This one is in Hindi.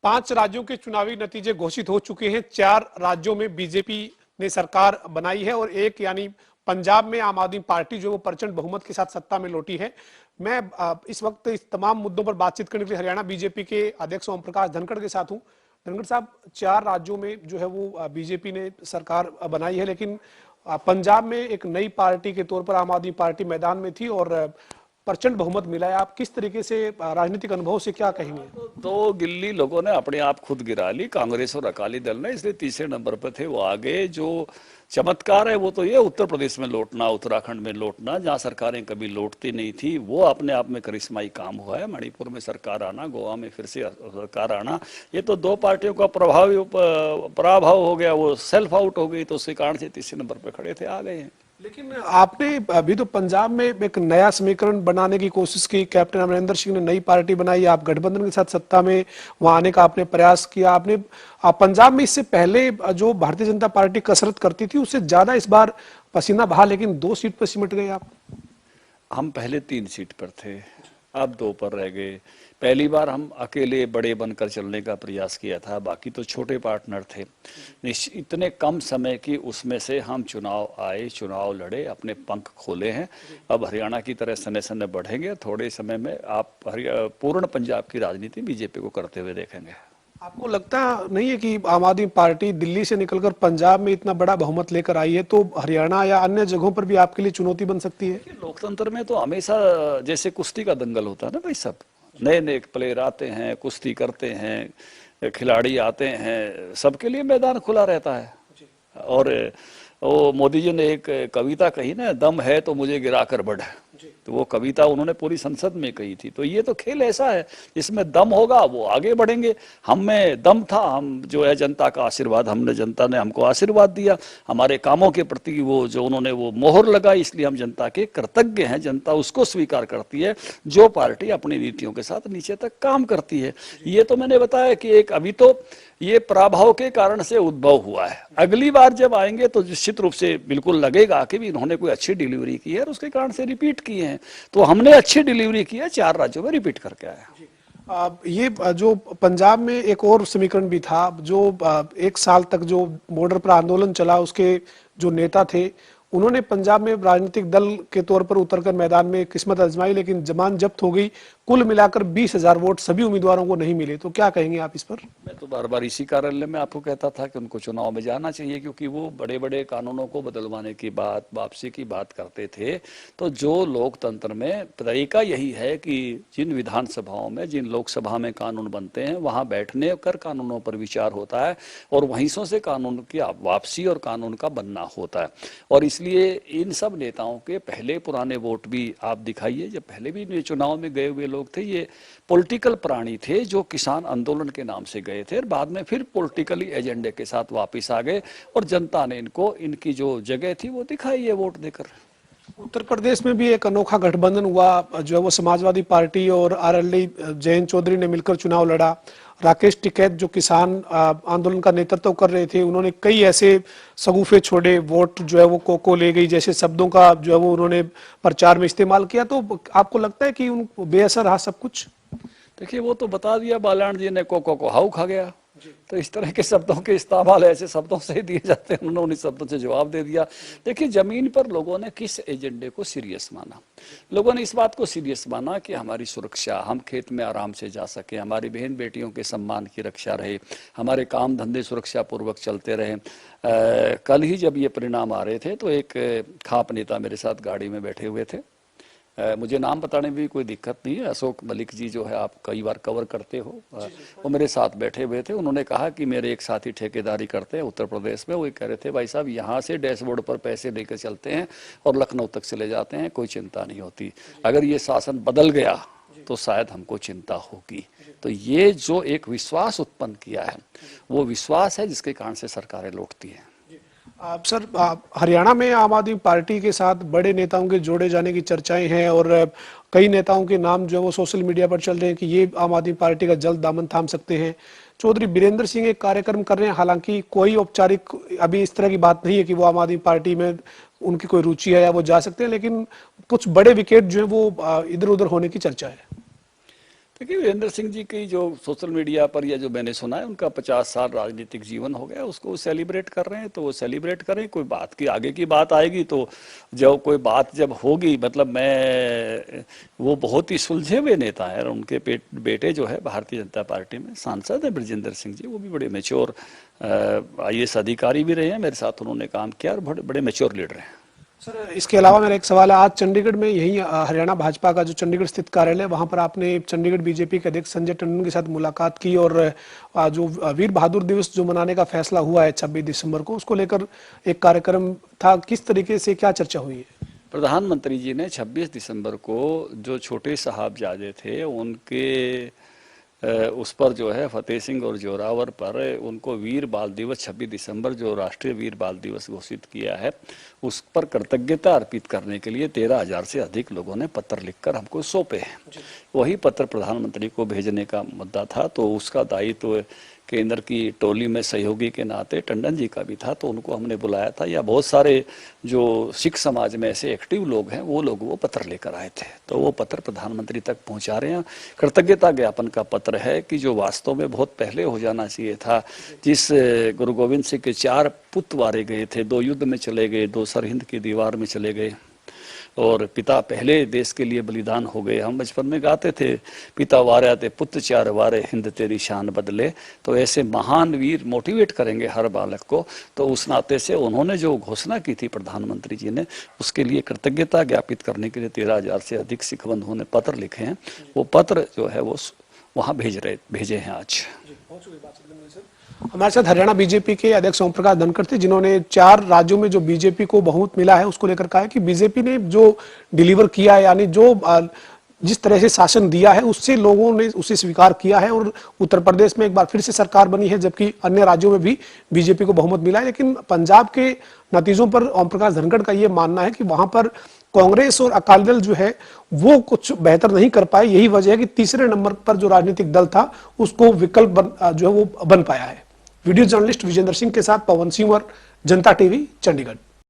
5 राज्यों के चुनावी नतीजे घोषित हो चुके हैं। 4 राज्यों में बीजेपी ने सरकार बनाई है और एक यानी पंजाब में आम आदमी पार्टी जो वो प्रचंड बहुमत के साथ सत्ता में लौटी है। मैं इस वक्त इस तमाम मुद्दों पर बातचीत करने के लिए हरियाणा बीजेपी के अध्यक्ष ओम प्रकाश धनखड़ के साथ हूं। धनखड़ साहब, 4 राज्यों में जो है वो बीजेपी ने सरकार बनाई है, लेकिन पंजाब में एक नई पार्टी के तौर पर आम आदमी पार्टी मैदान में थी और प्रचंड बहुमत मिला है। आप किस तरीके से राजनीतिक अनुभव से क्या कहेंगे? तो गिल्ली लोगों ने अपने आप खुद गिरा ली, कांग्रेस और अकाली दल ने, इसलिए तीसरे नंबर पर थे वो आगे। जो चमत्कार है वो तो ये उत्तर प्रदेश में लौटना, उत्तराखंड में लौटना, जहां सरकारें कभी लौटती नहीं थी, वो अपने आप में करिश्माई काम हुआ है। मणिपुर में सरकार आना, गोवा में फिर से सरकार आना, ये तो दो पार्टियों का पराभव हो गया, वो सेल्फ आउट हो गई, तो उसके कारण से तीसरे नंबर पर खड़े थे, आ गए हैं। लेकिन आपने अभी तो पंजाब में एक नया समीकरण बनाने की कोशिश की, कैप्टन अमरिंदर सिंह ने नई पार्टी बनाई, आप गठबंधन के साथ सत्ता में वहां आने का आपने प्रयास किया। आपने पंजाब में इससे पहले जो भारतीय जनता पार्टी कसरत करती थी उससे ज्यादा इस बार पसीना बहा, लेकिन 2 सीट पर सिमट गए आप। हम पहले 3 सीट पर थे, अब 2 पर रह गए। पहली बार हम अकेले बड़े बनकर चलने का प्रयास किया था, बाकी तो छोटे पार्टनर थे। इतने कम समय की उसमें से हम चुनाव आए, चुनाव लड़े, अपने पंख खोले हैं। अब हरियाणा की तरह सने सने बढ़ेंगे। थोड़े समय में आप पूर्ण पंजाब की राजनीति बीजेपी को करते हुए देखेंगे। आपको लगता नहीं है कि आम आदमी पार्टी दिल्ली से निकलकर पंजाब में इतना बड़ा बहुमत लेकर आई है, तो हरियाणा या अन्य जगहों पर भी आपके लिए चुनौती बन सकती है? लोकतंत्र में तो हमेशा जैसे कुश्ती का दंगल होता है ना भाई, सब नए नए प्लेयर आते हैं, कुश्ती करते हैं, खिलाड़ी आते हैं, सबके लिए मैदान खुला रहता है। और वो मोदी जी ने एक कविता कही ना, दम है तो मुझे गिराकर बढ़, तो वो कविता उन्होंने पूरी संसद में कही थी। तो ये तो खेल ऐसा है, इसमें दम होगा वो आगे बढ़ेंगे। हम में दम था, हम जो है जनता का आशीर्वाद, हमने, जनता ने हमको आशीर्वाद दिया, हमारे कामों के प्रति वो जो उन्होंने वो मोहर लगाई, इसलिए हम जनता के कृतज्ञ हैं। जनता उसको स्वीकार करती है जो पार्टी अपनी नीतियों के साथ नीचे तक काम करती है। ये तो मैंने बताया कि एक अभी तो ये पराभव के कारण से उद्भव हुआ है। अगली बार जब आएंगे तो निश्चित रूप से बिल्कुल लगेगा कि भी इन्होंने कोई अच्छी डिलीवरी की है और उसके कारण से रिपीट किए हैं। तो हमने अच्छी डिलीवरी की है, 4 राज्यों में रिपीट करके आया। ये जो पंजाब में एक और समीकरण भी था, जो 1 साल तक जो बॉर्डर पर आंदोलन चला, उसके जो नेता थे उन्होंने पंजाब में राजनीतिक दल के तौर पर उतरकर मैदान में किस्मत आजमाई, लेकिन जमान जब्त हो गई। कुल मिलाकर 20,000 वोट सभी उम्मीदवारों को नहीं मिले। तो क्या कहेंगे आप इस पर? मैं तो बार बार इसी कार्यालय में आपको कहता था कि उनको चुनाव में जाना चाहिए, क्योंकि वो बड़े बड़े कानूनों को बदलवाने की बात, वापसी की बात करते थे। तो जो लोकतंत्र में तरीका यही है कि जिन विधानसभाओं में, जिन लोकसभा में कानून बनते हैं, वहां बैठने कर कानूनों पर विचार होता है और वहीं से कानून की वापसी और कानून का बनना होता है। और इसलिए इन सब नेताओं के पहले पुराने वोट भी आप दिखाइए, जब पहले भी चुनाव में गए हुए लोग थे, ये पॉलिटिकल प्राणी थे जो किसान आंदोलन के नाम से गए थे और बाद में फिर पॉलिटिकली एजेंडे के साथ वापस आ गए और जनता ने इनको, इनकी जो जगह थी वो दिखाई है वोट देकर। उत्तर प्रदेश में भी एक अनोखा गठबंधन हुआ, जो है वो समाजवादी पार्टी और आरएलडी जयंत चौधरी ने मिलकर चुनाव लड़ा। राकेश टिकैत जो किसान आंदोलन का नेतृत्व कर रहे थे, उन्होंने कई ऐसे सगुफे छोड़े, वोट जो है वो कोको ले गई जैसे शब्दों का जो है वो उन्होंने प्रचार में इस्तेमाल किया। तो आपको लगता है कि उन बेअसर रहा सब कुछ? देखिए, वो तो बता दिया बालान जी ने, कोको को हाउ खा गया। तो इस तरह के शब्दों के इस्तेमाल ऐसे शब्दों से दिए जाते हैं, उन्होंने उन्हीं शब्दों से जवाब दे दिया। देखिए, जमीन पर लोगों ने किस एजेंडे को सीरियस माना? लोगों ने इस बात को सीरियस माना कि हमारी सुरक्षा, हम खेत में आराम से जा सके, हमारी बहन बेटियों के सम्मान की रक्षा रहे, हमारे काम धंधे सुरक्षा पूर्वक चलते रहे। कल ही जब ये परिणाम आ रहे थे तो एक खाप नेता मेरे साथ गाड़ी में बैठे हुए थे, मुझे नाम बताने में भी कोई दिक्कत नहीं है, अशोक मलिक जी जो है, आप कई बार कवर करते हो, वो मेरे साथ बैठे हुए थे। उन्होंने कहा कि मेरे एक साथी ठेकेदारी करते हैं उत्तर प्रदेश में, वो कह रहे थे भाई साहब यहाँ से डैशबोर्ड पर पैसे लेकर चलते हैं और लखनऊ तक चले जाते हैं, कोई चिंता नहीं होती। अगर ये शासन बदल गया तो शायद हमको चिंता होगी। तो ये जो एक विश्वास उत्पन्न किया है, वो विश्वास है जिसके कारण से सरकारें लौटती हैं। सर, हरियाणा में आम आदमी पार्टी के साथ बड़े नेताओं के जोड़े जाने की चर्चाएं हैं और कई नेताओं के नाम जो है वो सोशल मीडिया पर चल रहे हैं कि ये आम आदमी पार्टी का जल्द दामन थाम सकते हैं। चौधरी बीरेंद्र सिंह एक कार्यक्रम कर रहे हैं, हालांकि कोई औपचारिक अभी इस तरह की बात नहीं है कि वो आम आदमी पार्टी में उनकी कोई रुचि है या वो जा सकते हैं, लेकिन कुछ बड़े विकेट जो है वो इधर उधर होने की चर्चा है। देखिए वीरेंद्र सिंह जी की जो सोशल मीडिया पर या जो मैंने सुना है उनका 50 साल राजनीतिक जीवन हो गया, उसको सेलिब्रेट कर रहे हैं तो वो सेलिब्रेट करें। कोई बात की आगे की बात आएगी तो जब कोई बात जब होगी, मतलब मैं वो बहुत ही सुलझे हुए नेता है। उनके बेटे जो है भारतीय जनता पार्टी में सांसद है ब्रजेंद्र सिंह जी, वो भी बड़े मेच्योर IAS अधिकारी भी रहे हैं, मेरे साथ उन्होंने काम किया और बड़े बड़े मेच्योर लीडर हैं। सर इसके अलावा मेरा एक सवाल है, आज चंडीगढ़ में यही हरियाणा भाजपा का जो चंडीगढ़ स्थित कार्यालय है वहां पर आपने चंडीगढ़ बीजेपी के अध्यक्ष संजय टंडन के साथ मुलाकात की और जो वीर बहादुर दिवस जो मनाने का फैसला हुआ है 26 दिसंबर को, उसको लेकर एक कार्यक्रम था, किस तरीके से क्या चर्चा हुई है? प्रधानमंत्री जी ने 26 दिसंबर को जो छोटे साहबजादे थे उनके उस पर जो है फतेह सिंह और जोरावर पर उनको वीर बाल दिवस 26 दिसंबर जो राष्ट्रीय वीर बाल दिवस घोषित किया है उस पर कृतज्ञता अर्पित करने के लिए 13,000 से अधिक लोगों ने पत्र लिखकर हमको सौंपे हैं। वही पत्र प्रधानमंत्री को भेजने का मुद्दा था, तो उसका दायित्व केंद्र की टोली में सहयोगी के नाते टंडन जी का भी था, तो उनको हमने बुलाया था। या बहुत सारे जो सिख समाज में ऐसे एक्टिव लोग हैं वो लोग वो पत्र लेकर आए थे, तो वो पत्र प्रधानमंत्री तक पहुंचा रहे हैं। कृतज्ञता ज्ञापन का पत्र है कि जो वास्तव में बहुत पहले हो जाना चाहिए था। जिस गुरु गोविंद सिंह के 4 पुत्र वारे गए थे, 2 युद्ध में चले गए, 2 सरहिंद की दीवार में चले गए और पिता पहले देश के लिए बलिदान हो गए। हम बचपन में गाते थे, पिता वारे थे पुत्र 4 वारे, हिंद तेरी शान बदले। तो ऐसे महान वीर मोटिवेट करेंगे हर बालक को, तो उस नाते से उन्होंने जो घोषणा की थी प्रधानमंत्री जी ने, उसके लिए कृतज्ञता ज्ञापित करने के लिए 13,000 से अधिक सिख बंधुओं ने पत्र लिखे हैं। वो पत्र जो है वो वहाँ भेजे हैं आज। हमारे साथ हरियाणा बीजेपी के अध्यक्ष ओम प्रकाश धनखड़ थे, जिन्होंने 4 राज्यों में जो बीजेपी को बहुमत मिला है उसको लेकर कहा है कि बीजेपी ने जो डिलीवर किया है, यानी जो जिस तरह से शासन दिया है उससे लोगों ने उसे स्वीकार किया है और उत्तर प्रदेश में एक बार फिर से सरकार बनी है, जबकि अन्य राज्यों में भी बीजेपी को बहुमत मिला है। लेकिन पंजाब के नतीजों पर ओम प्रकाश धनखड़ का यह मानना है कि वहां पर कांग्रेस और अकाली दल जो है वो कुछ बेहतर नहीं कर पाए। यही वजह है कि तीसरे नंबर पर जो राजनीतिक दल था उसको विकल्प जो है वो बन पाया है। वीडियो जर्नलिस्ट विजेंद्र सिंह के साथ पवन सिंह और जनता टीवी, चंडीगढ़।